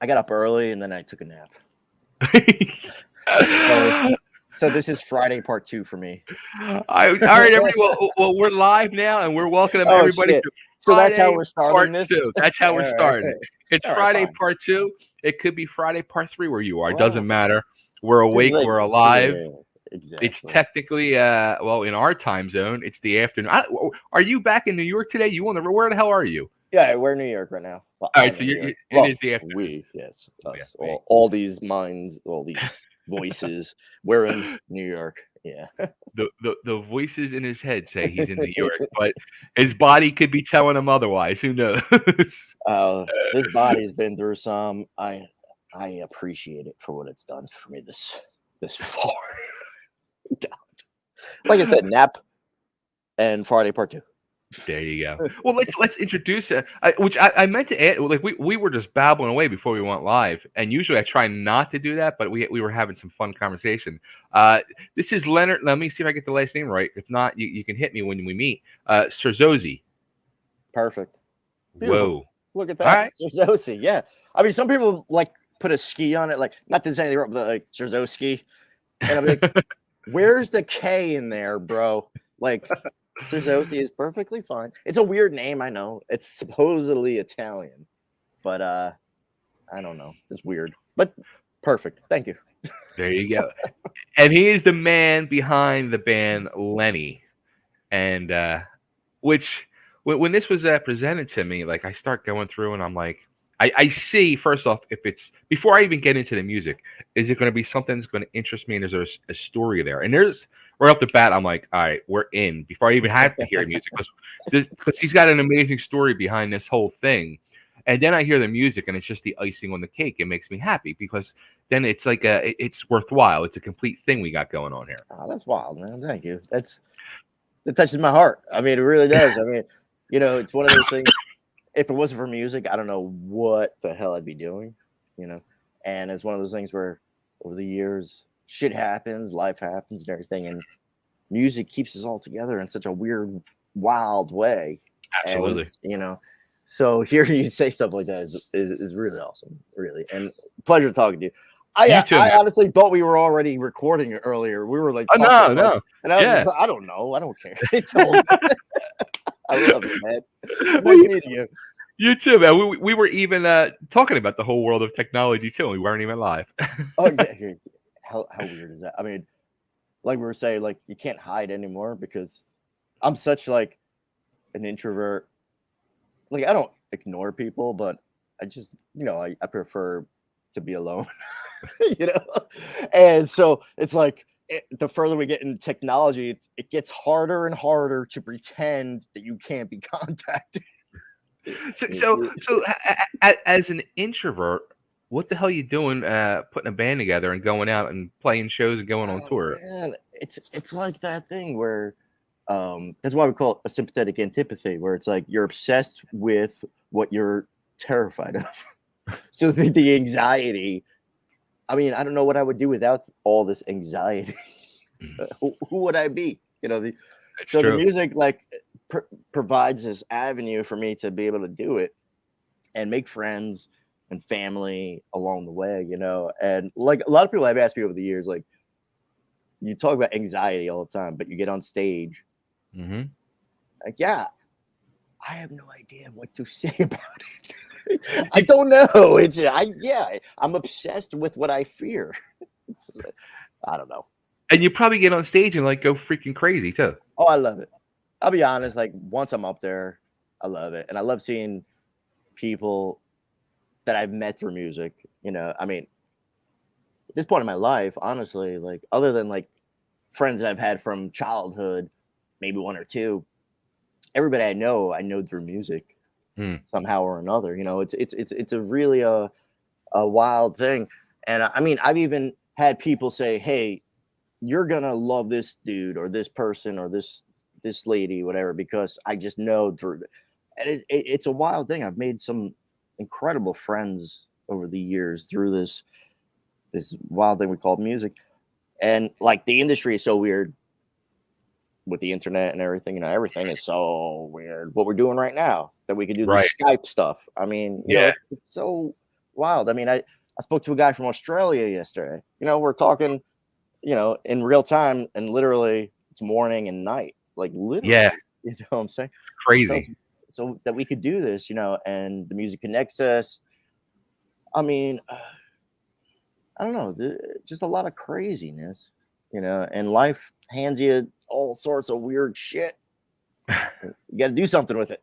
I got up early and then I took a nap. So this is Friday part 2 for me. All right, everyone. Well, we're live now, and we're welcoming Oh everybody shit! to So that's how Friday we're starting part this. 2. That's how All we're right, starting. It's all right, Friday fine. part 2. It could be Friday part 3 where you are. It Wow. doesn't matter. We're awake. We're alive. Yeah, exactly. It's technically, well, in our time zone, it's the afternoon. Are you back in New York today? You on the? Where the hell are you? Yeah, we're in New York right now. Well, All right, I'm so in New York. it is the afternoon. We, yes, us, Yeah, all these minds, all these voices. We're in New York. Yeah. The voices in his head say he's in New York, but his body could be telling him otherwise. Who knows? This body's been through some. I appreciate it for what it's done for me this far. God. Like I said, nap and Friday part 2. There you go. Well, let's introduce which I meant to add. Like we were just babbling away before we went live, and usually I try not to do that, but we were having some fun conversation. This is Leonard. Let me see if I get the last name right. If not, you can hit me when we meet. Cerzosie. Perfect. Beautiful. Whoa. Look at that. All right. Cerzosie. Yeah. I mean, some people like put a ski on it. Like, not to say anything wrong, but like Cerzosie. And I'm like, where's the K in there, bro? Like, Cerzosie is perfectly fine. It's a weird name, I know. It's supposedly Italian, but I don't know. It's weird, but perfect. Thank you. There you go. And he is the man behind the band LENNE, and which when this was presented to me, like I start going through and I'm like, I see first off, if it's before I even get into the music, is it going to be something that's going to interest me, and is there a story there? And there's right off the bat, I'm like, all right, we're in before I even have to hear music because he's got an amazing story behind this whole thing. And then I hear the music, and it's just the icing on the cake. It makes me happy because then it's like it's worthwhile. It's a complete thing we got going on here. Oh, that's wild, man. Thank you. That touches my heart. I mean, it really does. I mean, it's one of those things. If it wasn't for music, I don't know what the hell I'd be doing, And it's one of those things where over the years, shit happens, life happens and everything. And music keeps us all together in such a weird, wild way. Absolutely. And, so hearing you say stuff like that is really awesome, really. And pleasure talking to you. I honestly thought we were already recording earlier. We were like, talking no. And I was like, I don't know. I don't care. It's all I love it, man. Nice meeting you. You too, man. We were even talking about the whole world of technology too, and we weren't even live. Oh yeah, how weird is that? I mean, like we were saying, like you can't hide anymore because I'm such like an introvert. Like I don't ignore people, but I just I prefer to be alone. And so it's like the further we get in technology, it gets harder and harder to pretend that you can't be contacted. So as an introvert, what the hell are you doing putting a band together and going out and playing shows and going on tour? Man, it's like that thing where that's why we call it a sympathetic antipathy, where it's like you're obsessed with what you're terrified of. So the anxiety, I mean, I don't know what I would do without all this anxiety. Who would I be? The music like provides this avenue for me to be able to do it and make friends and family along the way, and like a lot of people have asked me over the years, like you talk about anxiety all the time, but you get on stage. Mm-hmm. Like, yeah, I have no idea what to say about it. I don't know. I'm obsessed with what I fear. I don't know. And you probably get on stage and like go freaking crazy too. Oh, I love it. I'll be honest. Like once I'm up there, I love it, and I love seeing people that I've met through music. I mean, at this point in my life, honestly, like other than like friends that I've had from childhood, maybe one or two, everybody I know through music somehow or another. It's a really a wild thing, and I mean, I've even had people say, "Hey, you're gonna love this dude or this person or this lady, whatever," because I just know through it. And it's a wild thing. I've made some incredible friends over the years through this wild thing we call music. And like the industry is so weird with the internet and everything. Everything is so weird. What we're doing right now, that we could do the Skype stuff. I mean, it's so wild. I mean, I spoke to a guy from Australia yesterday. You know, we're talking, you know, in real time, and literally it's morning and night, like literally. Yeah, You know what I'm saying? So, crazy. so that we could do this, you know, and the music connects us. I mean, I don't know, just a lot of craziness, you know, and life hands you all sorts of weird shit. You got to do something with it.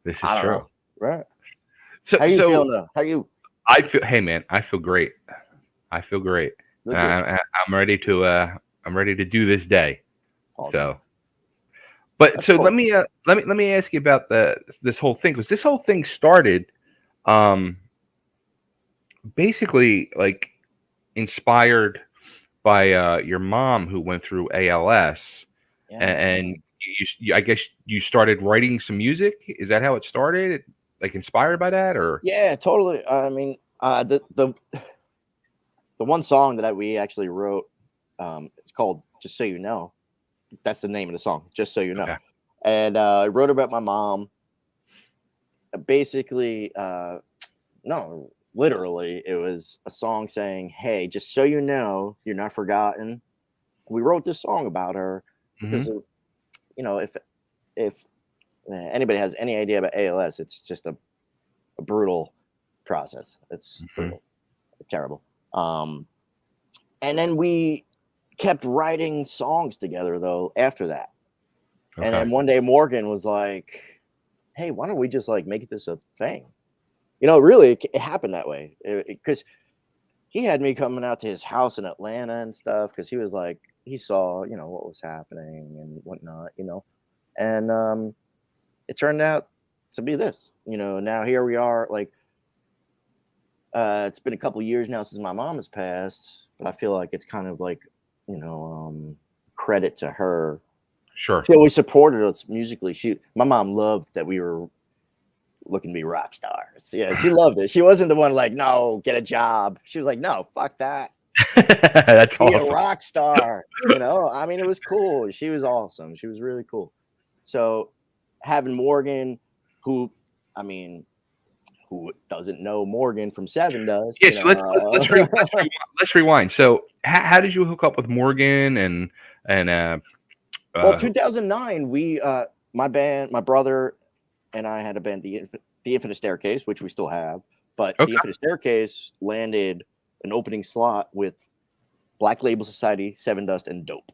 This is I don't true. know, right? So How you so feeling though? How you? I feel, hey man, I feel great. I feel great. Good, good. I'm ready to do this day. Awesome. So, but That's so cool. let me ask you about this whole thing, because this whole thing started um basically like inspired by your mom who went through ALS, Yeah, and I guess you started writing some music. Is that how it started? Like inspired by that, or? yeah, totally. I mean, the one song that we actually wrote, it's called "Just So You Know." That's the name of the song, "Just So You Know." Okay. And I wrote about my mom. Basically, no, literally, it was a song saying, "Hey, just so you know, you're not forgotten." We wrote this song about her because Hmm. of, you know, if anybody has any idea about ALS, it's just a brutal process. It's Hmm. brutal, terrible. And then we kept writing songs together though after that. And Okay. then one day Morgan was like, "Hey, why don't we just like make this a thing?" You know, really, it happened that way because he had me coming out to his house in Atlanta and stuff because he was like, he saw, you know, what was happening and whatnot, you know, and it turned out to be this, you know. Now here we are, like, it's been a couple years now since my mom has passed, but I feel like it's kind of like, you know, credit to her. Sure. She always supported us musically. My mom loved that we were looking to be rock stars. Yeah, she loved it. She wasn't the one like, no, get a job. She was like, no, fuck that. That's Be a awesome. rock star. You know, I mean, it was cool. She was awesome. She was really cool. So having Morgan, who, I mean, who doesn't know Morgan from Seven Dust, Yeah. you So know? let's rewind. So how did you hook up with Morgan and Well, uh 2009, my band, my brother and I had a band, the Infinite Staircase, which we still have, but the okay, Infinite Staircase landed an opening slot with Black Label Society, Seven Dust, and Dope.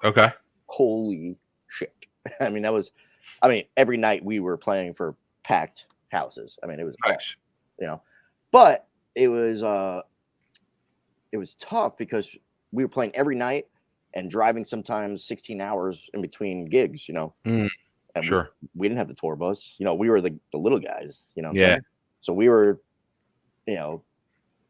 okay, Holy shit! I mean, every night we were playing for packed houses. I mean, it was awesome, nice. you know. But it was tough because we were playing every night and driving sometimes 16 hours in between gigs, you know. Mm, And sure. we didn't have the tour bus, you know. We were the little guys, you know what I'm Yeah. saying? So we were, you know,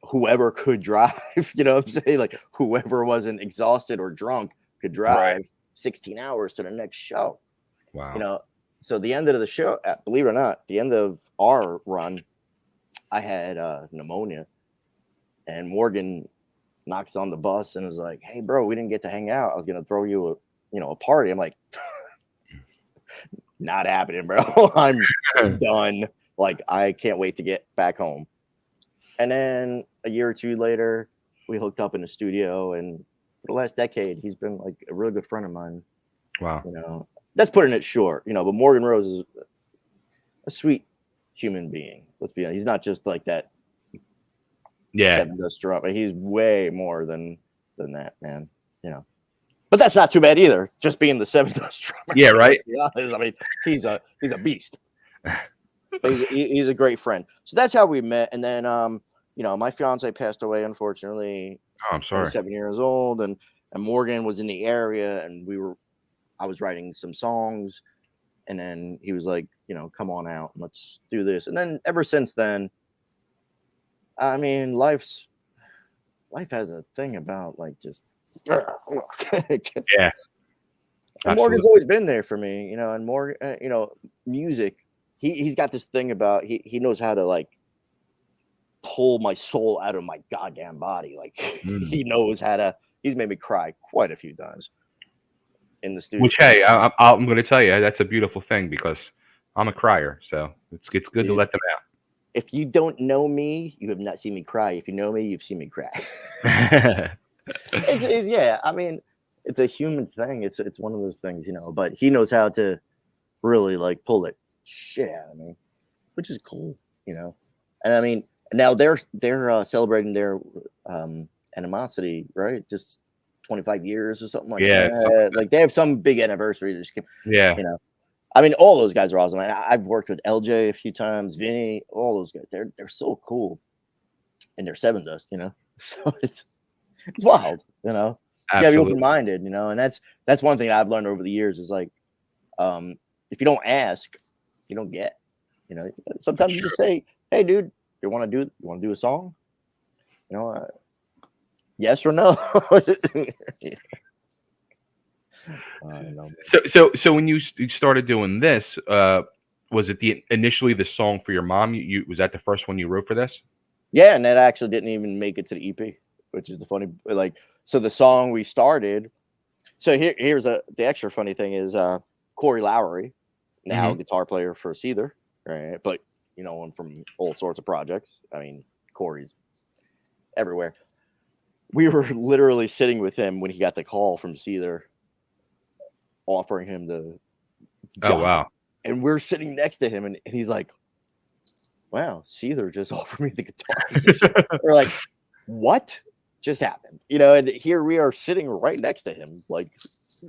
whoever could drive, you know what I'm saying? Like whoever wasn't exhausted or drunk could Right. drive 16 hours to the next show, you Wow. know. So the end of the show, believe it or not, the end of our run, I had pneumonia, and Morgan knocks on the bus and is like, "Hey, bro, we didn't get to hang out. I was gonna throw you a party." I'm like, "Not happening, bro. I'm done. Like, I can't wait to get back home." And then a year or two later, we hooked up in the studio, and for the last decade, he's been like a really good friend of mine. Wow. You know, that's putting it short, you know. But Morgan Rose is a sweet human being. Let's be honest. He's not just like that Yeah. Seven Dust drop. He's way more than that, man. You know. But that's not too bad either. Just being the Seven Dust drummer. Yeah. Right. Let's be honest. I mean, he's a beast. But he's a great friend. So that's how we met. And then you know, my fiance passed away, unfortunately. Oh, I'm sorry. 27 years old, and Morgan was in the area, and I was writing some songs, and then he was like, you know, come on out, let's do this. And then ever since then, I mean, life has a thing about like just and Yeah. Morgan's Absolutely. always been there for me, you know. And Morgan, you know, music, he's got this thing about he knows how to like pull my soul out of my goddamn body. Like Mm. he knows how to. He's made me cry quite a few times in the studio. Which, hey, I'm going to tell you, that's a beautiful thing, because I'm a crier, so it's good to You, let them out. if you don't know me, you have not seen me cry. If you know me, you've seen me cry. Yeah, I mean, it's a human thing. It's one of those things, but he knows how to really like pull it shit out of me, which is cool, And I mean, now they're celebrating their animosity, right? Just 25 years or something like Yeah, that. Like they have some big anniversary that just came, yeah, you know. I mean, all those guys are awesome. I've worked with LJ a few times, Vinny, all those guys. They're so cool, and they're Seven Dust, So it's wild, You gotta be open absolutely. minded, and that's one thing I've learned over the years is like, if you don't ask, you don't get. Sometimes you Sure. just say, "Hey, dude, you want to do a song?" Yes or no. I don't know. So when you started doing this, was it initially the song for your mom? You was that the first one you wrote for this? Yeah, and that actually didn't even make it to the EP, which is the funny like. So the song we started. So here's the extra funny thing is Corey Lowry, now Hmm. guitar player for Seether, right? But one from all sorts of projects. I mean, Corey's everywhere. We were literally sitting with him when he got the call from Seether offering him the Oh job, wow. and we're sitting next to him, and he's like, "Wow, Seether just offered me the guitar position." We're like, "What just happened?" And here we are sitting right next to him, like,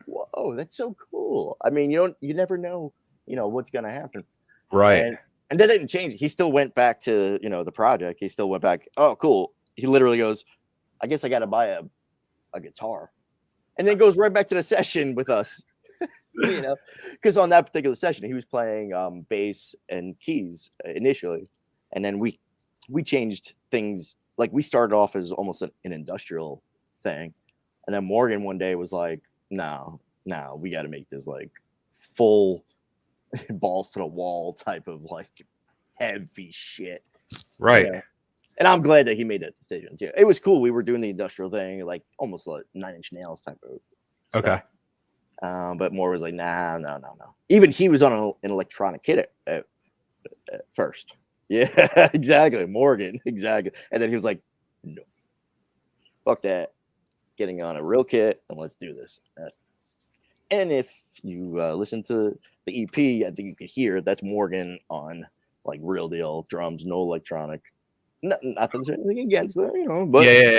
"Whoa, that's so cool." I mean, you never know, what's gonna happen, Right. and that didn't change. He still went back to the project. He still went back. Oh, cool. He literally goes, "I guess I got to buy a guitar," and then goes right back to the session with us. Because on that particular session he was playing bass and keys initially, and then we changed things. Like we started off as almost an industrial thing, and then Morgan one day was like, no, we got to make this like full balls to the wall type of like heavy shit, you Right. know and I'm glad that he made that decision too. It was cool. We were doing the industrial thing, like almost like Nine Inch Nails type of Okay. stuff. But Moore was like, nah, no, no, no. Even he was on an electronic kit at first. Yeah, exactly. Morgan, exactly. And then he was like, no, fuck that. Getting on a real kit and let's do this. And if you listen to the EP, I think you could hear that's Morgan on like real deal drums, no electronic. Nothing's anything against them, Yeah, but yeah, yeah.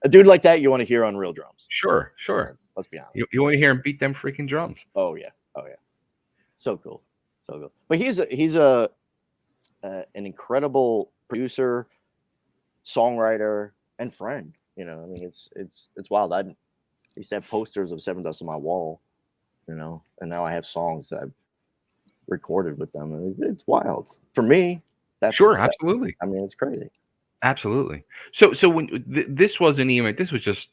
a dude like that you want to hear on real drums. Sure, sure. Let's be honest. You want to hear him beat them freaking drums? Oh yeah, oh yeah. So cool, so cool. But he's an incredible producer, songwriter, and friend. I mean, it's wild. I used to have posters of Seven Dust on my wall, and now I have songs that I've recorded with them, and it's wild for me. That's Sure, success. absolutely, I mean, it's crazy. absolutely. So when this wasn't even this was just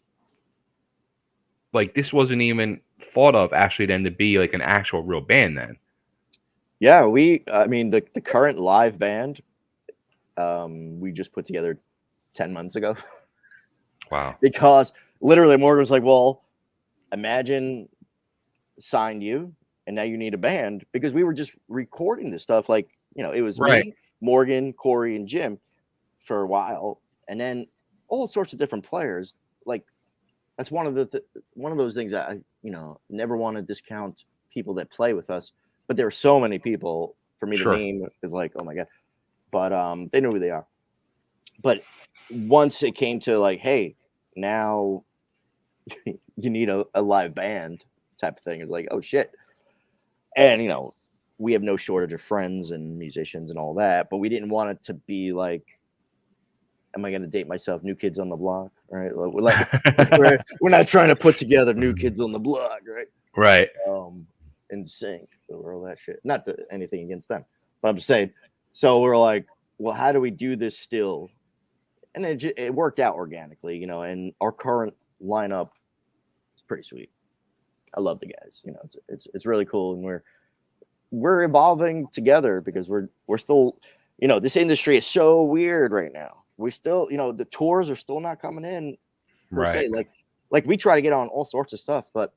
like this wasn't even thought of actually then to be like an actual real band then. Yeah, I mean, the current live band, we just put together 10 months ago. Wow. Because literally Morgan was like, well, imagine signed you and now you need a band, because we were just recording this stuff. Like, it was Right. me, Morgan, Corey, and Jim for a while. And then all sorts of different players. Like that's one of one of those things that I, never want to discount people that play with us, but there are so many people for me to Sure. name is like, oh my God. But they know who they are. But once it came to like, hey, now you need a live band type of thing, it's like, oh shit. And we have no shortage of friends and musicians and all that, but we didn't want it to be like, am I going to date myself, New Kids on the Block, right? We're not trying to put together New Kids on the Block, right? Right. In sync or all that shit. Not that anything against them, but I'm just saying. So we're like, well, how do we do this still? And it worked out organically, and our current lineup is pretty sweet. I love the guys, it's really cool, and we're evolving together because we're still, this industry is so weird right now. We still, the tours are still not coming in per Right. se. Like we try to get on all sorts of stuff, but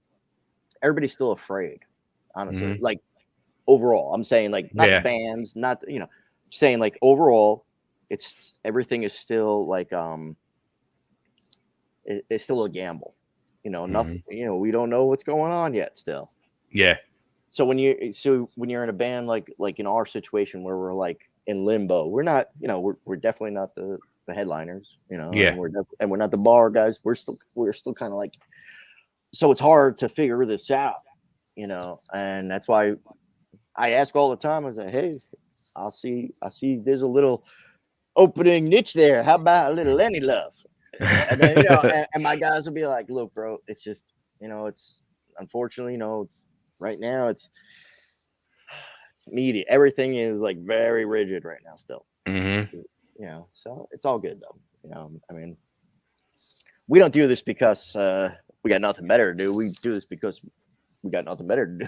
everybody's still afraid, honestly. Mhm. Like overall, I'm saying like not the Yeah. bands, not saying like overall, everything is still like it's still a gamble. You know, nothing. You know, we don't know what's going on yet. Still. Yeah. So when you're in a band like in our situation where we're like in limbo, we're not. You know, we're definitely not the headliners. You know, Yeah. and we're not the bar guys. We're still kind of like. So it's hard to figure this out. You know, and that's why I ask all the time. I say, hey, I see. There's a little opening niche there. How about a little Lenny love? And then, you know, and my guys will be like, look, bro, it's just, you know, it's unfortunately, you know, it's right now, it's media. Everything is like very rigid right now still. You know, so it's all good though. You know, I mean, we don't do this because we got nothing better to do. We do this because we got nothing better to do.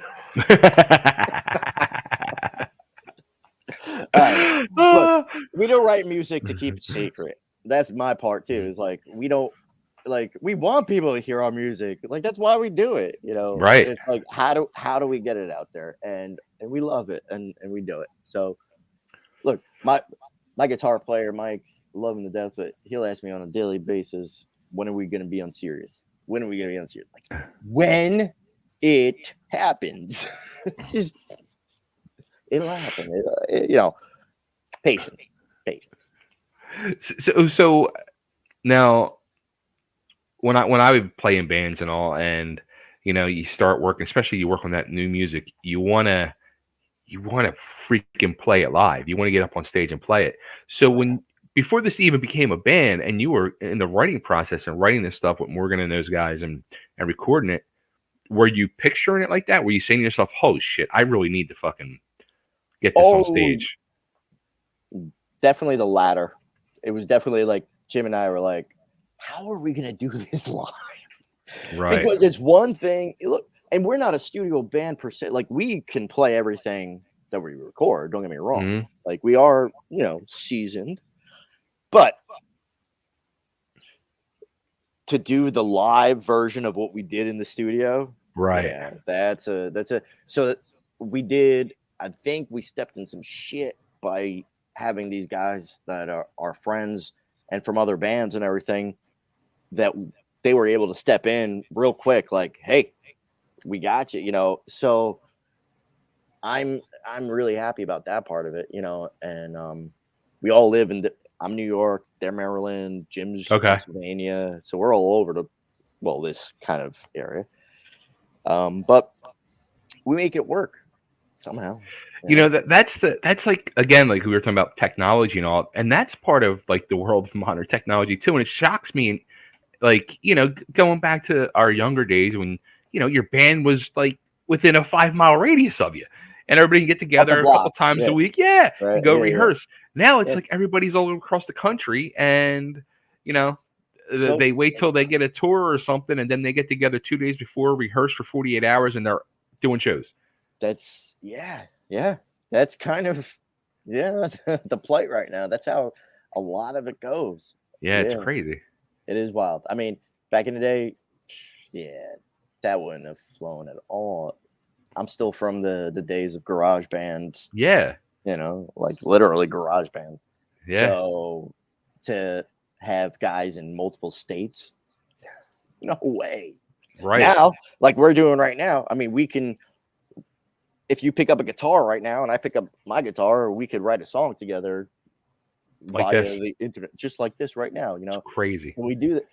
All right. Look, we don't write music to keep it secret. That's my part too. Is like we don't like we want people to hear our music. Like that's why we do it. You know, Right. It's like how do we get it out there? And we love it and we do it. So look, my guitar player Mike, love him to death, but he'll ask me on a daily basis, when are we going to be on Serious? When are we going to be on Serious? Like when it happens, just it'll happen. You know, patience. So now, when I would play in bands and all, and you know, you start working, especially you work on that new music, you wanna freaking play it live. You want to get up on stage and play it. So before this even became a band, and you were in the writing process and writing this stuff with Morgan and those guys and recording it, were you picturing it like that? Were you saying to yourself, "Oh shit, I really need to fucking get this on stage"? Definitely the latter. It was definitely like Jim and I were like, how are we going to do this live? Right. Because it's one thing. Look, and we're not a studio band per se. Like we can play everything that we record. Don't get me wrong. Like we are, you know, seasoned. But to do the live version of what we did in the studio, right? Yeah, that's a. So we did. I think we stepped in some shit by having these guys that are our friends and from other bands and everything, that they were able to step in real quick, like, hey, we got you, you know. So I'm really happy about that part of it, you know. And we all live in I'm New York, they're Maryland, Jim's Pennsylvania, so we're all over this kind of area. But we make it work somehow. You know, that's like, again, like we were talking about technology and all, and that's part of like the world of modern technology too. And it shocks me, like, you know, going back to our younger days when, you know, your band was like within a 5-mile radius of you, and everybody can get together a couple times a week, and go rehearse. Now it's like everybody's all across the country, and you know, they wait till they get a tour or something, and then they get together 2 days before, rehearse for 48 hours, and they're doing shows. That's that's kind of the plight right now. That's how a lot of it goes. Yeah, it's crazy. It is wild. I mean, back in the day, that wouldn't have flown at all. I'm still from the days of garage bands. Yeah. You know, like literally garage bands. Yeah. So to have guys in multiple states, no way. Right. Now, like we're doing right now, I mean, we can, if you pick up a guitar right now and I pick up my guitar, we could write a song together like via this. the internet, just like this right now, you know. It's crazy. And we do that.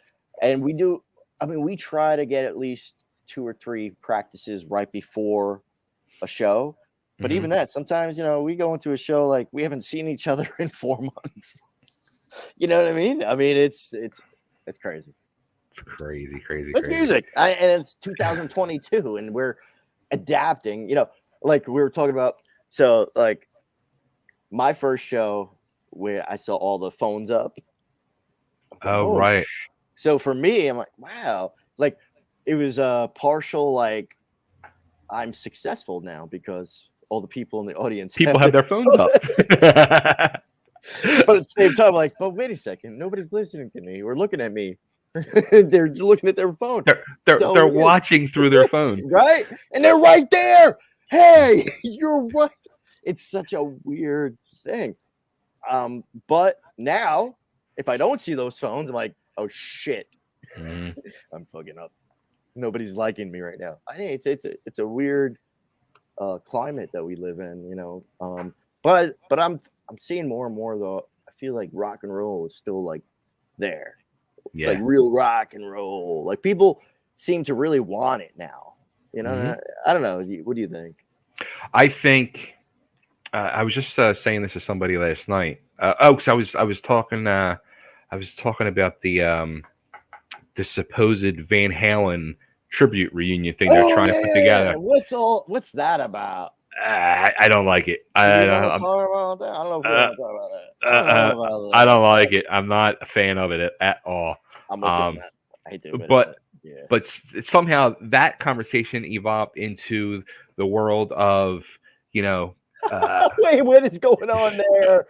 And we do, I mean, we try to get at least 2 or 3 practices right before a show. But even that, sometimes, you know, we go into a show like we haven't seen each other in 4 months. You know what I mean? I mean, it's crazy. It's crazy. It's music. And it's 2022 and we're adapting, you know, like we were talking about. So like my first show where I saw all the phones up. Oh, right. So for me, I'm like, wow, like it was a partial, like I'm successful now because all the people in the audience have their phones up. But at the same time, like, but wait a second, nobody's listening to me or looking at me. They're looking at their phone. They're watching through their phone. Right? And they're right there. Hey, you're right. It's such a weird thing. But now, if I don't see those phones, I'm like, oh shit, Mhm. I'm fucking up. Nobody's liking me right now. I think it's a weird climate that we live in, you know. But I'm seeing more and more though. I feel like rock and roll is still like there, like Yeah. real rock and roll. Like people seem to really want it now. You know, Mhm. I don't know. What do you think? I think I was just saying this to somebody last night. Because I was talking about the supposed Van Halen tribute reunion thing they're Oh trying to yeah, put yeah, yeah. together. What's that about? I don't like it. Do I you want to don't. talk about that? I don't know if we Uh, want to talk about that. I uh, don't know uh, about I that. don't like it. I'm not a fan of it at all. I'm with you on Um, that. I hate to admit it, but but yeah. but somehow that conversation evolved into the world of you know. Uh, Wait, what is going on there?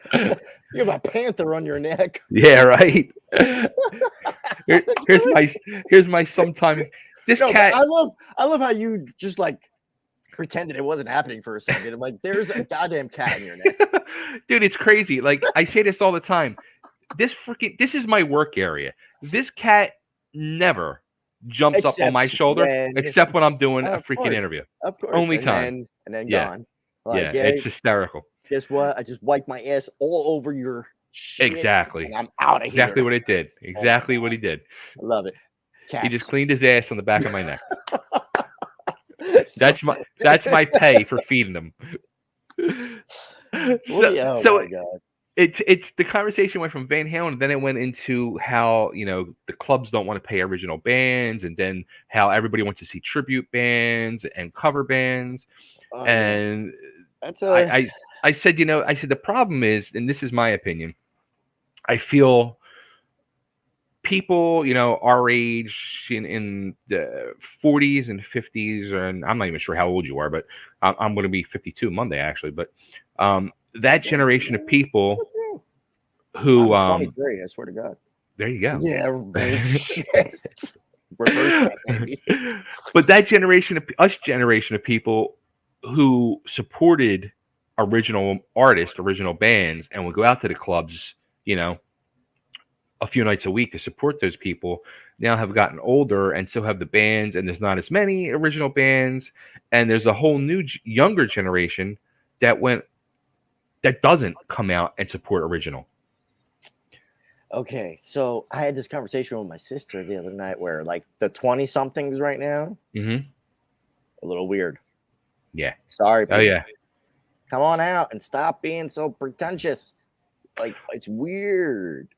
You have a panther on your neck. yeah, right. That's Here's good. my sometime. This No, but cat. I love how you just like pretended it wasn't happening for a second. I'm like, there's a goddamn cat on your neck. Dude, it's crazy. Like I say this all the time. This is my work area. This cat never jumps up on my Except shoulder when, except when I'm doing a of freaking course, interview. of course, Only time. and then Yeah. gone. Yeah. Like, yeah, It's hysterical. guess what? I just wiped my ass all over your shit, Exactly. and I'm out of Exactly here. what it did. Oh my Exactly what he did. I love it. He just Cats. cleaned his ass on the back of my neck. So, That's my pay for feeding him. what do you, oh So my god. it's the conversation went from Van Halen, and then it went into how the clubs don't want to pay original bands, and then how everybody wants to see tribute bands and cover bands. Oh yeah. And That's I a I, I said the problem is, and this is my opinion, I feel people our age in the 40s and 50s, and I'm not even sure how old you are, but I'm going to be 52 Monday actually, but that generation of people who I'm 23, I swear to God. there you go. Yeah, shit. Reverse that, baby. But that generation of people who supported original artists, original bands, and would go out to the clubs, a few nights a week to support those people, now have gotten older, and so have the bands, and there's not as many original bands, and there's a whole new younger generation that doesn't come out and support original. Okay, so I had this conversation with my sister the other night where like the 20 somethings right now, Mm-hmm. a little weird. Yeah. Sorry, Oh people. yeah. Come on out and stop being so pretentious. Like it's weird.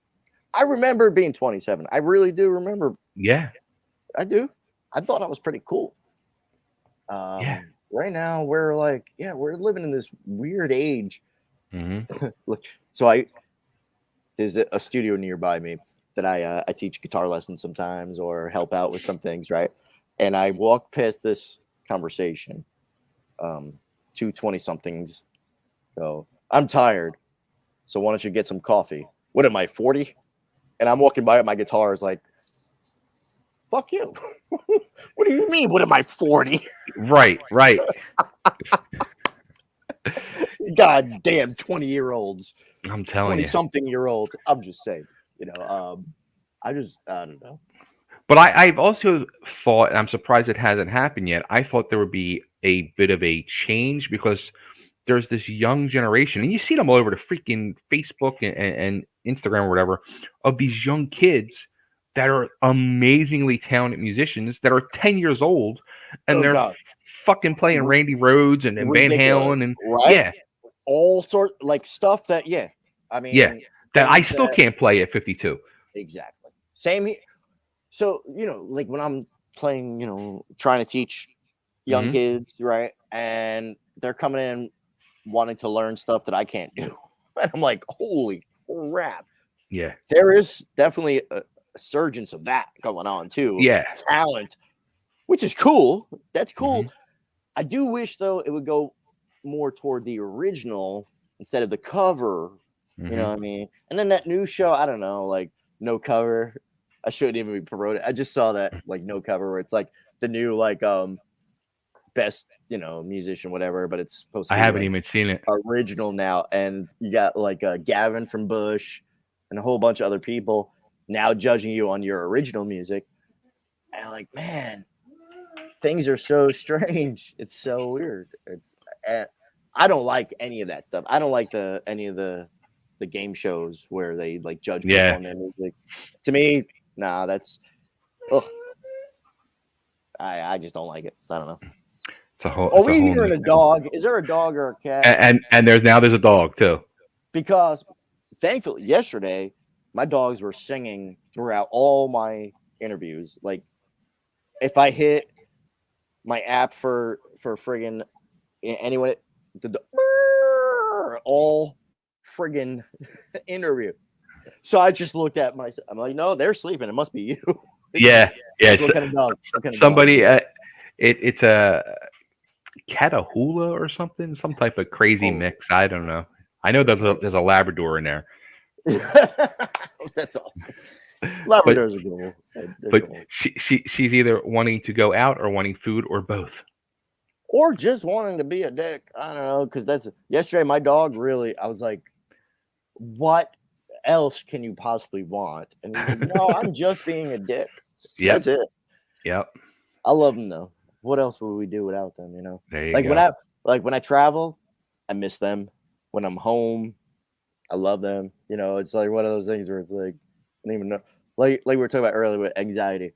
I remember being 27. I really do remember. Yeah. I do. I thought I was pretty cool. Yeah. Right now we're like, yeah, we're living in this weird age. Mm-hmm. So there's a studio nearby me that I teach guitar lessons sometimes or help out with some things, right? And I walked past this conversation. Two 20-somethings go, I'm tired, so why don't you get some coffee? What am I, 40? And I'm walking by with my guitar, is like, fuck you. What do you mean? What am I, 40? Right. God damn, 20-year-olds, I'm telling you. 20-something-year-olds. I'm just saying, I don't know. But I've also thought, and I'm surprised it hasn't happened yet, I thought there would be a bit of a change because there's this young generation, and you see them all over the freaking Facebook and Instagram or whatever, of these young kids that are amazingly talented musicians that are 10 years old, and Oh they're God, fucking playing Randy Rhoads and Van ridiculous, Halen, and right? yeah, All sort like stuff that, yeah. I yeah, mean, that I things still that can't play at 52. exactly same here. So like when I'm playing, trying to teach young Hmm. kids, right, and they're coming in wanting to learn stuff that I can't do, and I'm like, holy crap! Yeah, There is definitely a surgence of that going on too, of yeah. talent, which is cool. That's cool. Hmm. I do wish though it would go more toward the original instead of the cover. You know Hmm. what I mean? And then that new show, I don't know, like no cover. I shouldn't even be promoted. I just saw that like no cover where it's like the new like best, musician, whatever, but it's supposed to I be haven't like even seen it. original now. And you got like Gavin from Bush and a whole bunch of other people now judging you on your original music. And I'm like, man, things are so strange. It's so weird. I don't like any of that stuff. I don't like any of the game shows where they like judge people Yeah. on their music. To me, nah, that's I just don't like it. I don't know. It's a whole. Are It's a we whole hearing new a thing. dog? Is there a dog or a cat? And there's a dog too. Because thankfully yesterday my dogs were singing throughout all my interviews. Like if I hit my app for friggin' anyone, all friggin' interview. So I just looked at myself. I'm like, no, they're sleeping. It must be you. Yeah. What kind of dog? Somebody. It's a Catahoula or something. Some type of crazy mix. I don't know. I know there's a Labrador in there. That's awesome. Labradors are cool. But she's either wanting to go out or wanting food or both. Or just wanting to be a dick. I don't know, because that's yesterday. My dog really. I was like, "What else can you possibly want?" And he's like, "No, I'm just being a dick." Yep. That's it. Yep. I love them though. What else would we do without them? There you like go. when I travel, I miss them. When I'm home, I love them. It's like one of those things where it's like I don't even know. Like we were talking about earlier with anxiety.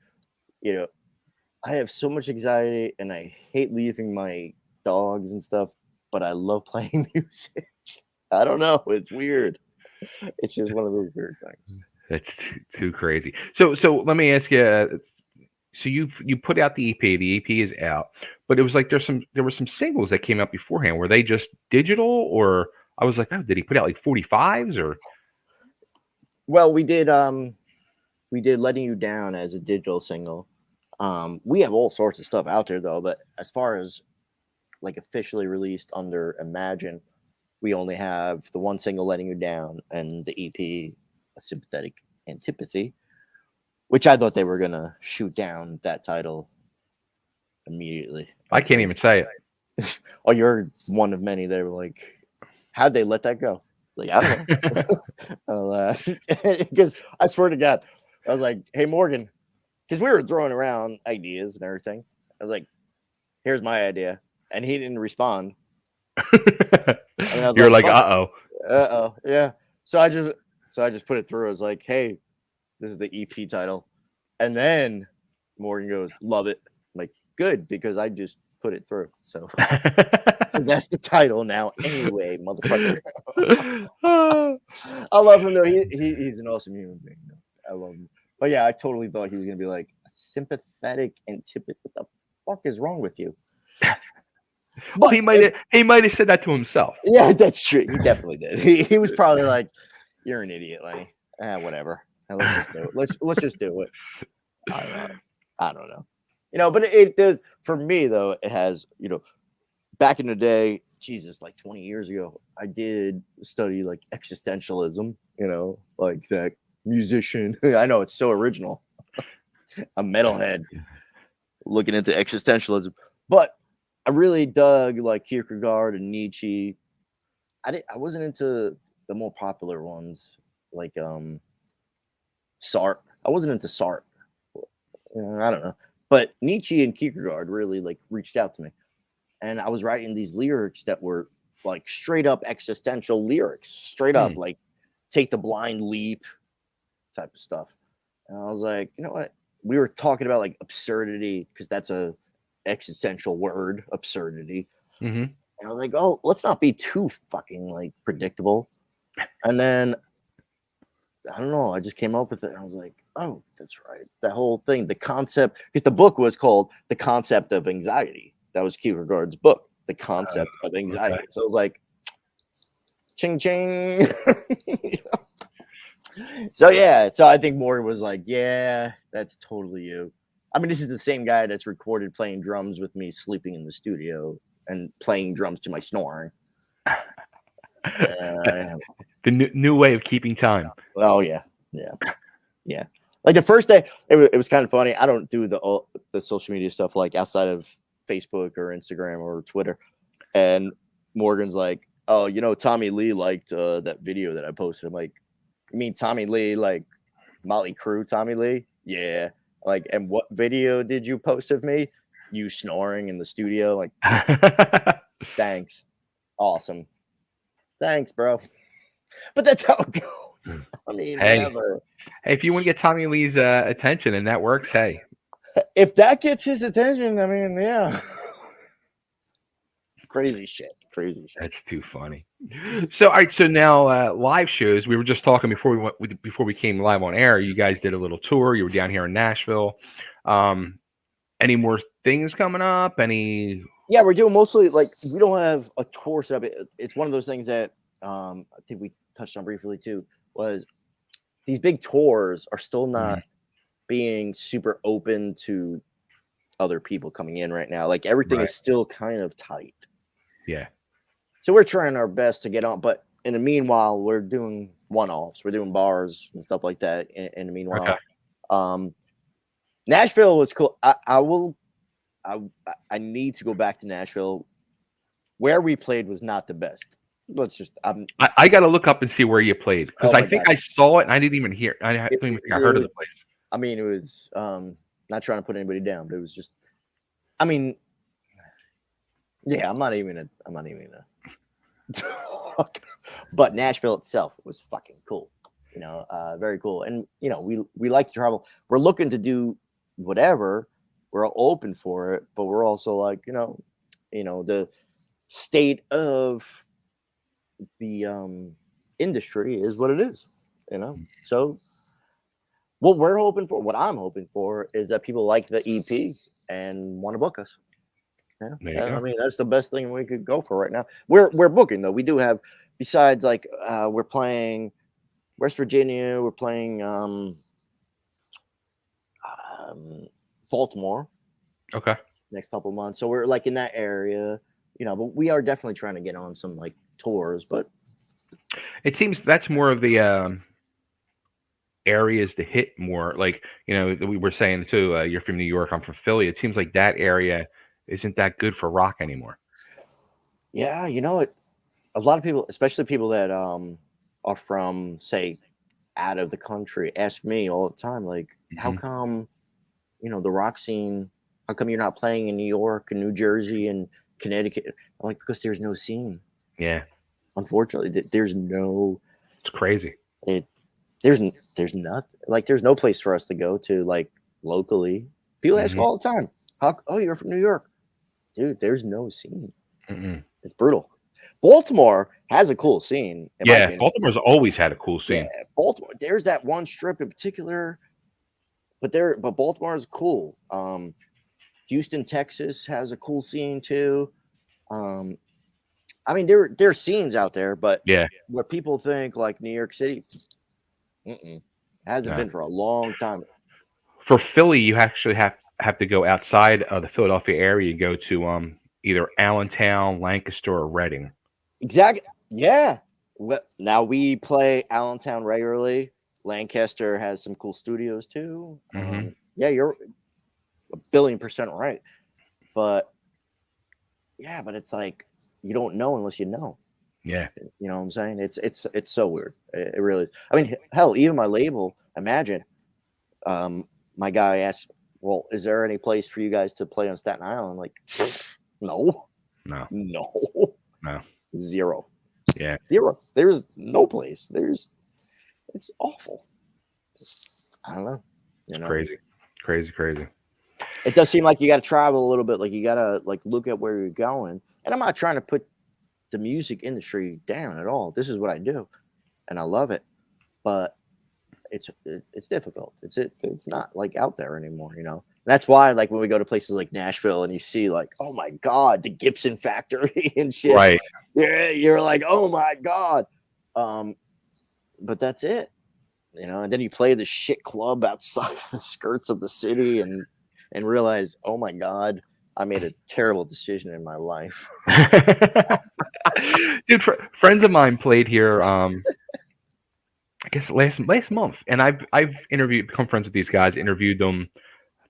I have so much anxiety and I hate leaving my dogs and stuff, but I love playing music. I don't know. It's weird. It's just one of those weird things. That's too crazy. So let me ask you. So you put out the EP. The EP is out, but it was like there were some singles that came out beforehand. Were they just digital, or I was like, oh, did he put out like 45s or? Well, we did Letting You Down as a digital single. We have all sorts of stuff out there though, but as far as like officially released under Imagine, we only have the one single Letting You Down and the EP A Sympathetic Antipathy, which I thought they were gonna shoot down that title immediately. I can't even say it. Oh, you're one of many that were like, how'd they let that go? Like, I don't know. Because I swear to God, I was like, hey Morgan, because we were throwing around ideas and everything. I was like, here's my idea. And he didn't respond. And I was You're like uh-oh. Yeah. So I just put it through. I was like, hey, this is the EP title. And then Morgan goes, love it. I'm like, good, because I just put it through. So that's the title now. Anyway, motherfucker. I love him though. He's an awesome human being. I love him. But yeah, I totally thought he was gonna be like a sympathetic antipathy. What the fuck is wrong with you? Well, he might have said that to himself. Yeah, that's true. He definitely did. He was probably like, "You're an idiot, Lenny. Whatever. Let's just do it. Let's just do it." I don't know. But it does for me though. It has, back in the day, Jesus, like 20 years ago, I did study like existentialism. Like that musician. I know it's so original. A metalhead looking into existentialism, but I really dug like Kierkegaard and Nietzsche. I wasn't into the more popular ones like Sartre. I wasn't into Sartre. I don't know, but Nietzsche and Kierkegaard really like reached out to me, and I was writing these lyrics that were like straight up existential lyrics, straight up like take the blind leap type of stuff. And I was like, you know what? We were talking about like absurdity because that's a existential word, absurdity. Mm-hmm. And I was like, oh, let's not be too fucking like predictable. And then I don't know, I just came up with it and I was like, oh, that's right. That whole thing, the concept, because the book was called The Concept of Anxiety. That was Kierkegaard's book, The Concept of Anxiety. Okay. So it was like, ching ching. So yeah, so I think Morgan was like, yeah, that's totally you. I mean, this is the same guy that's recorded playing drums with me sleeping in the studio and playing drums to my snoring. The new way of keeping time. Oh yeah. Like the first day, it was kind of funny. I don't do the social media stuff like outside of Facebook or Instagram or Twitter, and Morgan's like, "Oh, you know, Tommy Lee liked that video that I posted." I'm like, "You mean Tommy Lee, like Motley Crue Tommy Lee?" Yeah. Like, and what video did you post of me? You snoring in the studio? Like, thanks. Awesome. Thanks, bro. But that's how it goes. I mean, Hey. whatever. Hey, if you want to get Tommy Lee's attention and that works, hey. If that gets his attention, I mean, yeah. Crazy shit. Crazy shit. That's too funny. So, all right. So now, live shows. We were just talking before we came live on air. You guys did a little tour. You were down here in Nashville. Any more things coming up? Any? Yeah, we're doing mostly like we don't have a tour set up. It's one of those things that I think we touched on briefly too. Was these big tours are still not being super open to other people coming in right now. Like everything is still kind of tight. Yeah. So we're trying our best to get on, but in the meanwhile, we're doing one-offs. We're doing bars and stuff like that. In the meanwhile, Nashville was cool. I need to go back to Nashville. Where we played was not the best. Let's just. I got to look up and see where you played because I think I saw it and I didn't even hear. I don't even think I heard of the place. I mean, it was not trying to put anybody down, but it was just. I mean, yeah, I'm not even gonna talk. But Nashville itself was fucking cool. You know, very cool. And you know, we like to travel. We're looking to do whatever. We're open for it, but we're also like, you know, the state of the industry is what it is, you know. So what I'm hoping for is that people like the EP and want to book us. Yeah. I mean, that's the best thing we could go for right now. We're booking though. We do have, besides like we're playing West Virginia, we're playing Baltimore. Okay. Next couple of months. So we're like in that area, you know, but we are definitely trying to get on some like tours, but it seems that's more of the areas to hit more. Like, you know, we were saying too, you're from New York, I'm from Philly. It seems like that area isn't that good for rock anymore. Yeah, you know, a lot of people, especially people that are from, say, out of the country, ask me all the time, like, how come, you know, the rock scene, how come you're not playing in New York and New Jersey and Connecticut? I'm like, because there's no scene. Yeah. Unfortunately, there's no. It's crazy. There's nothing. Like, there's no place for us to go to, like, locally. People ask all the time, oh, you're from New York. Dude, there's no scene. It's brutal. Baltimore has a cool scene. Yeah, Baltimore's always had a cool scene. Yeah, Baltimore. There's that one strip in particular, but Baltimore is cool. Houston, Texas has a cool scene too. I mean, there are scenes out there, but where people think like New York City, hasn't been for a long time. For Philly, you actually have to go outside of the Philadelphia area. You go to either Allentown, Lancaster, or Reading. Exactly. Yeah. Well, now we play Allentown regularly. Lancaster has some cool studios too. Yeah, you're 1,000,000,000% right. But yeah, but it's like you don't know unless you know. Yeah. You know what I'm saying? It's so weird. It really is. I mean, hell, even my label, imagine. My guy asked, well, is there any place for you guys to play on Staten Island? Like, no. Zero. Yeah. Zero. There's no place. It's awful. I don't know. You know? Crazy. It does seem like you got to travel a little bit. Like you got to like look at where you're going. And I'm not trying to put the music industry down at all. This is what I do, and I love it. But it's difficult. It's not like out there anymore. You know. And that's why like when we go to places like Nashville and you see like, oh my God, the Gibson factory and shit. Right. Yeah, you're like, oh my God. But that's it. You know, and then you play the shit club outside the skirts of the city and realize, oh my God, I made a terrible decision in my life. Dude, friends of mine played here. I guess last month, and I've become friends with these guys. Interviewed them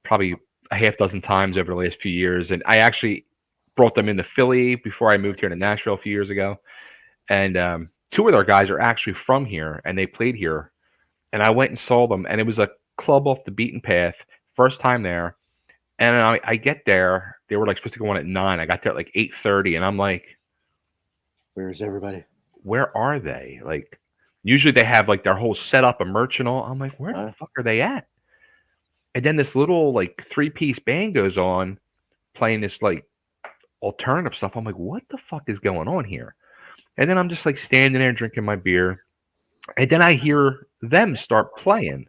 probably a half dozen times over the last few years, and I actually brought them into Philly before I moved here to Nashville a few years ago. And two of their guys are actually from here, and they played here. And I went and saw them, and it was a club off the beaten path. First time there, and I get there. They were like supposed to go on at 9. I got there at like 8:30, and I'm like, Where's everybody? where are they? Like, usually they have like their whole setup and merch and all. I'm like, where the fuck are they at? And then this little like 3-piece band goes on playing this like alternative stuff. I'm like, what the fuck is going on here? And then I'm just like standing there drinking my beer. And then I hear them start playing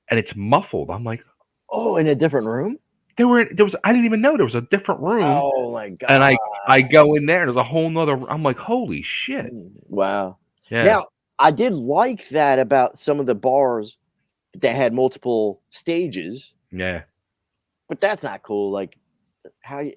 and it's muffled. I'm like, oh, in a different room? There was I didn't even know there was a different room. Oh my god. And I go in there, and there's a whole nother. I'm like, holy shit. Wow. Yeah. Now, I did like that about some of the bars that had multiple stages. Yeah. But that's not cool. Like how you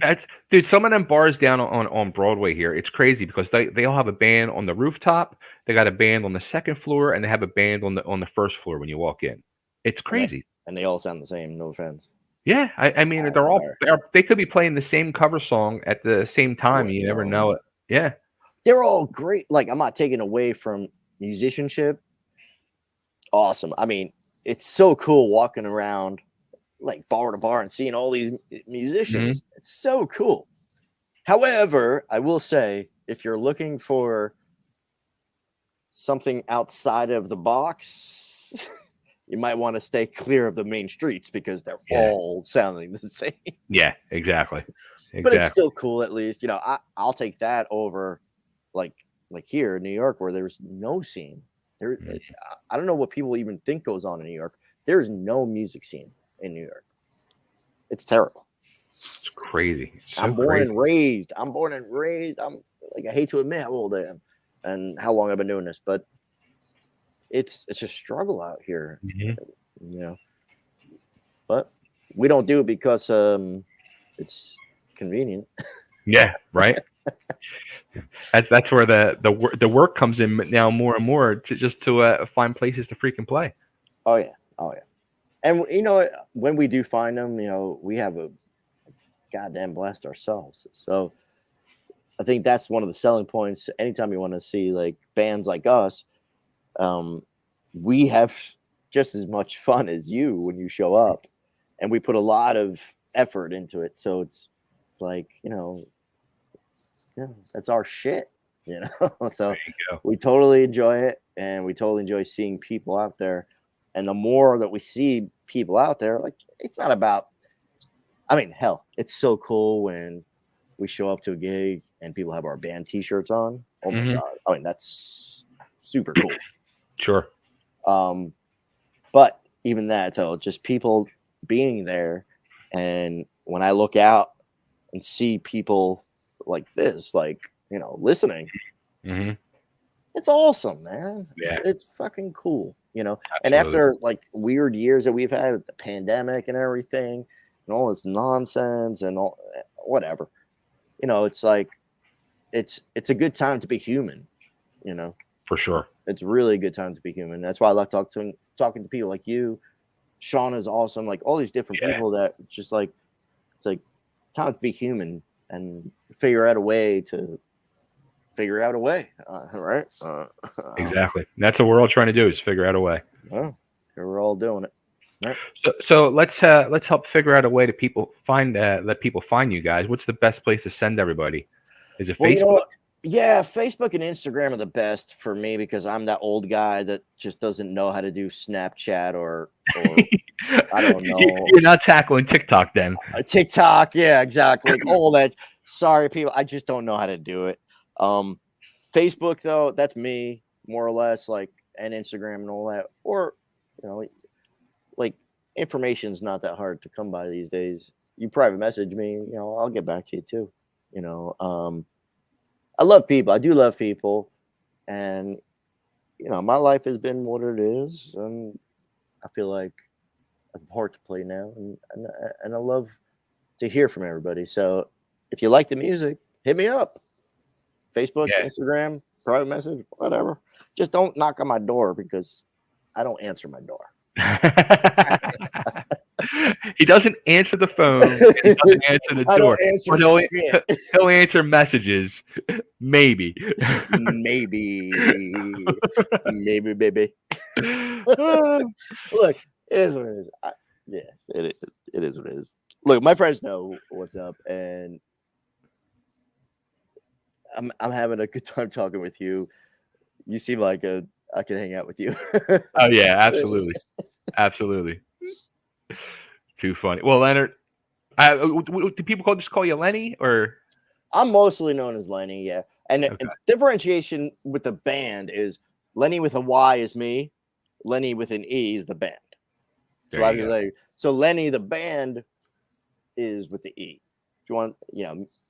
that's dude, some of them bars down on Broadway here, it's crazy because they all have a band on the rooftop, they got a band on the second floor, and they have a band on the first floor when you walk in. It's crazy. And they all sound the same, no offense. Yeah, I mean they could be playing the same cover song at the same time. You never know it. Yeah. They're all great. Like, I'm not taking away from musicianship. Awesome. I mean, it's so cool walking around like bar to bar and seeing all these musicians. Mm-hmm. It's so cool. However, I will say, if you're looking for something outside of the box, you might want to stay clear of the main streets because they're all sounding the same. Yeah, exactly. But it's still cool, at least. You know, I'll take that over like here in New York where there's no scene. I don't know what people even think goes on in New York. There's no music scene in New York. It's terrible. It's crazy. It's so I'm born and raised. I'm like, I hate to admit how old I am and how long I've been doing this, but it's a struggle out here, you know. But we don't do it because it's convenient. Yeah, right. That's where the work comes in now more and more to find places to freaking play. Oh yeah. And you know, when we do find them, you know, we have a goddamn blast ourselves. So I think that's one of the selling points. Anytime you want to see like bands like us, we have just as much fun as you when you show up, and we put a lot of effort into it. So it's like, you know, that's our shit, you know. So we totally enjoy it, and we totally enjoy seeing people out there. And the more that we see people out there, like, it's not about, I mean, hell, it's so cool when we show up to a gig and people have our band t-shirts on. Oh my God. I mean, that's super cool. Sure. But even that, though, just people being there. And when I look out and see people like this, like, you know, listening, it's awesome, man. Yeah. It's fucking cool, you know. Absolutely. And after like weird years that we've had with the pandemic and everything and all this nonsense and all whatever, you know, it's like it's a good time to be human, you know. For sure. It's really a good time to be human. That's why I love talking to people like you. Sean is awesome. Like all these different people that just like, it's like time to be human and figure out a way. Right? Exactly. That's what we're all trying to do, is figure out a way. Well, we're all doing it. Right? So let's help figure out a way to let people find you guys. What's the best place to send everybody? Is it Facebook? You know, yeah, Facebook and Instagram are the best for me because I'm that old guy that just doesn't know how to do Snapchat or I don't know. You're not tackling TikTok then. TikTok, yeah, exactly. Like all that. Sorry, people, I just don't know how to do it. Facebook, though, that's me more or less, like, and Instagram and all that. Or, you know, like, information's not that hard to come by these days. You private message me, you know, I'll get back to you too. You know, I love people. I do love people, and you know, my life has been what it is, and I feel like I have a part to play now, and I love to hear from everybody. So if you like the music, hit me up. Facebook, Instagram, private message, whatever. Just don't knock on my door because I don't answer my door. He doesn't answer the phone and he doesn't answer the I don't door. answer But shit. he'll answer messages. Maybe. Maybe, maybe, baby. Ah, Look, it is what it is. Yeah, it is. It is what it is. Look, my friends know what's up, and I'm having a good time talking with you. You seem like I can hang out with you. oh yeah, absolutely. Absolutely. Too funny. Well, Leonard, do people just call you Lenny or I'm mostly known as Lenny, yeah. And okay? differentiation with the band is Lenny with a Y is me, Lenny with an E is the band. So There you go. so Lenny the band is with the E. If you want,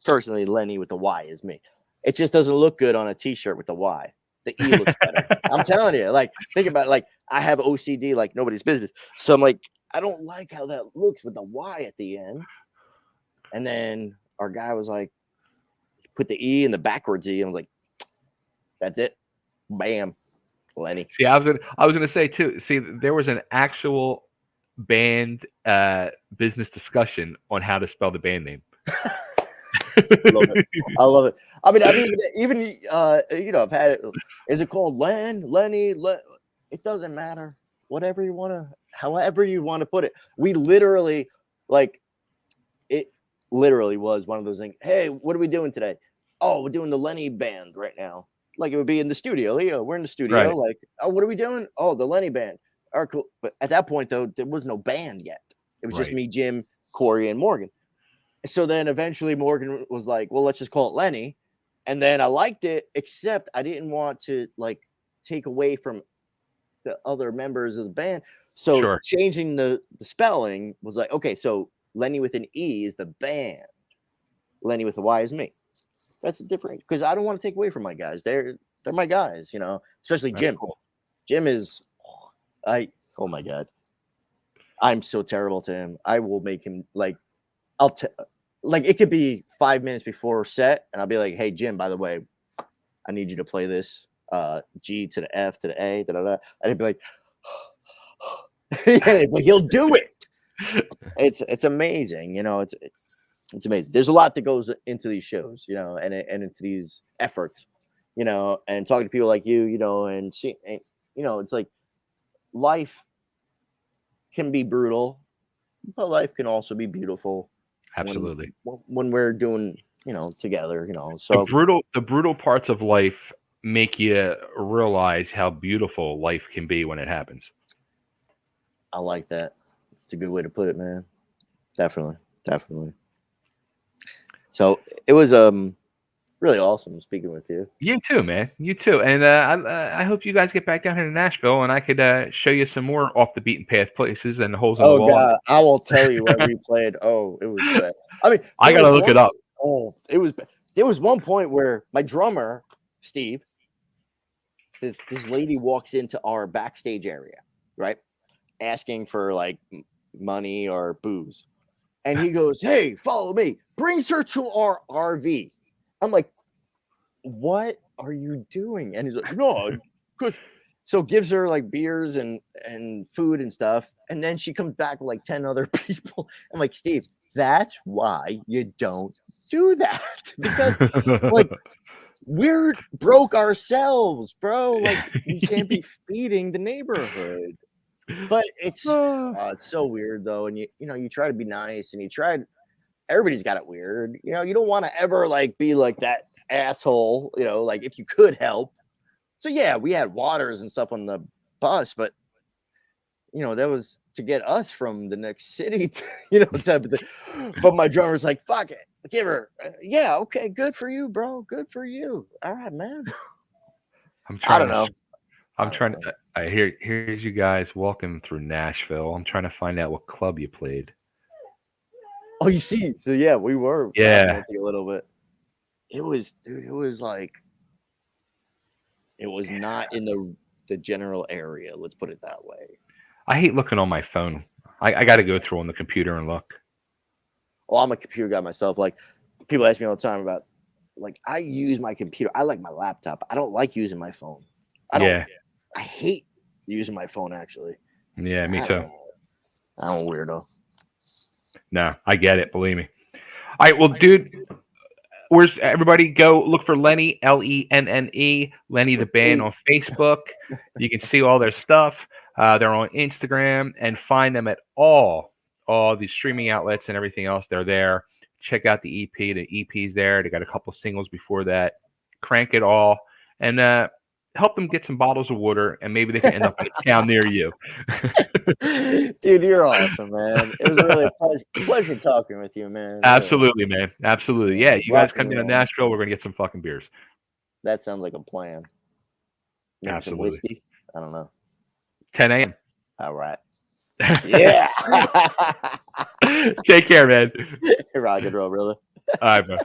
personally, Lenny with the Y is me. It just doesn't look good on a T-shirt with the Y. The E looks better. I'm telling you. Like, think about it. Like, I have OCD like nobody's business. So I'm like, I don't like how that looks with the Y at the end. And then our guy was like, put the E in the backwards E. And I was like, that's it. Bam, Lenny. See, I was gonna say too. See, there was an actual band business discussion on how to spell the band name. Love it. I love it. I mean, I've even I've had it. Is it called Lenny? It doesn't matter. Whatever you want to, however you want to put it. We literally, like, it literally was one of those things. Hey, what are we doing today? Oh, we're doing the Lenny band right now. Like, it would be in the studio. Leo, we're in the studio. Right. Like, oh, what are we doing? Oh, the Lenny band. All right, cool. But at that point, though, there was no band yet. It was just Right. me, Jim, Corey, and Morgan. So then eventually Morgan was like, well, let's just call it Lenny. And then I liked it, except I didn't want to like take away from the other members of the band. So Sure. changing the spelling was like, okay, so Lenny with an E is the band. Lenny with a Y is me. That's different because I don't want to take away from my guys. They're my guys, especially That's Jim. cool. Jim is oh my God. I'm so terrible to him. I will make him like like it could be 5 minutes before set, and I'll be like, "Hey Jim, by the way, I need you to play this G to the F to the A, da da da," and he'd be like, "But he'll do it." It's amazing, it's amazing. There's a lot that goes into these shows, and into these efforts, and talking to people like you, and see, and, it's like life can be brutal, but life can also be beautiful. Absolutely. When we're doing together, so The brutal parts of life make you realize how beautiful life can be when it happens. I like that. It's a good way to put it, man. Definitely so it was really awesome speaking with you. You too, man. You too. And I hope you guys get back down here to Nashville, and I could show you some more off the beaten path places and holes in the Oh wall. God, I will tell you where we played. Oh, it was bad. I mean, I gotta look it up. Oh, it was. There was one point where my drummer Steve, this lady walks into our backstage area, right, asking for like money or booze, and he goes, "Hey, follow me." Brings her to our RV. I'm like, "What are you doing?" And he's like, "No, because." So gives her like beers and food and stuff, and then she comes back with like 10 other people. I'm like, Steve, that's why you don't do that because like we're broke ourselves, bro. Like we can't be feeding the neighborhood. But it's so weird though, and you try to be nice, and everybody's got it weird. You don't want to ever like be like that asshole. Like if you could help. So yeah, we had waters and stuff on the bus, but that was to get us from the next city, type of thing. But my drummer's like, "Fuck it, give her." Yeah, okay, good for you, bro. Good for you. All right, man. I don't know. I'm trying to. Here's you guys walking through Nashville. I'm trying to find out what club you played. Oh, you see? So yeah, we were Yeah. a little bit. It was, dude. It was like. It was not in the general area. Let's put it that way. I hate looking on my phone. I got to go through on the computer and look. Oh, I'm a computer guy myself. Like people ask me all the time about, like I use my computer. I like my laptop. I don't like using my phone. I hate using my phone actually. Yeah, me too. I'm a weirdo. No, I get it. Believe me. All right, well, dude, where's everybody go look for Lenny, Lenne, Lenny the band on Facebook. You can see all their stuff. They're on Instagram and find them at all the streaming outlets and everything else. They're there. Check out the EP. The EP's there. They got a couple singles before that. Crank it all and help them get some bottles of water, and maybe they can end up in a town near you. Dude, you're awesome, man. It was really a pleasure talking with you, man. Absolutely, man. Absolutely. Yeah, you guys Rock come and down to roll. Nashville. We're gonna get some fucking beers. That sounds like a plan. Maybe Absolutely. some whiskey. I don't know. 10 a.m. All right. Yeah. Take care, man. Rock and roll, brother. All right, bro.